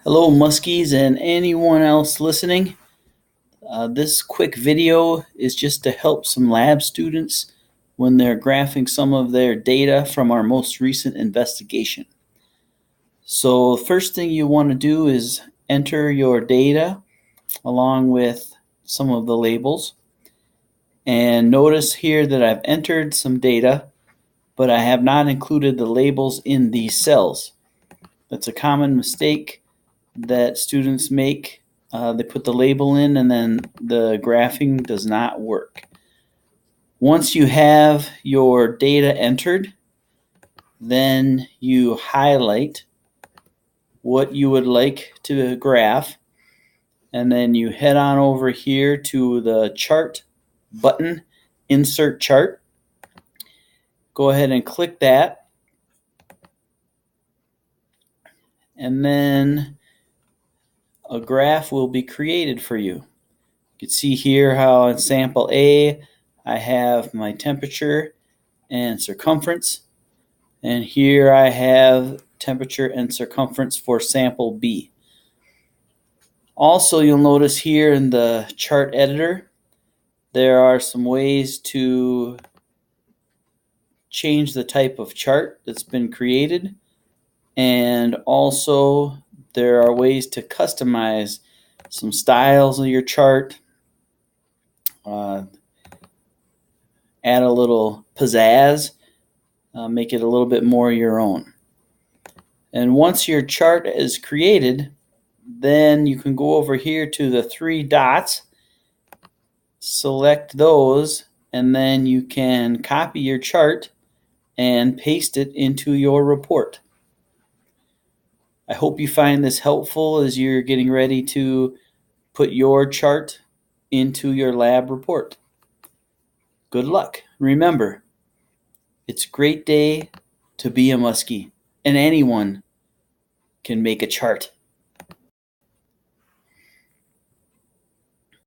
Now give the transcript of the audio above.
Hello, Muskies, and anyone else listening. This quick video is just to help some lab students when they're graphing some of their data from our most recent investigation. So, the first thing you want to do is enter your data along with some of the labels. And notice here that I've entered some data, but I have not included the labels in these cells. That's a common mistake that students make. They put the label in and then the graphing does not work. Once you have your data entered, then you highlight what you would like to graph, and then you head on over here to the chart button, insert chart. Go ahead and click that, and then a graph will be created for you. You can see here how in sample A I have my temperature and circumference, and here I have temperature and circumference for sample B. Also, you'll notice here in the chart editor there are some ways to change the type of chart that's been created, and also there are ways to customize some styles of your chart, add a little pizzazz, make it a little bit more your own. And once your chart is created, then you can go over here to the three dots, select those, and then you can copy your chart and paste it into your report. I hope you find this helpful as you're getting ready to put your chart into your lab report. Good luck. Remember, it's a great day to be a Muskie, and anyone can make a chart.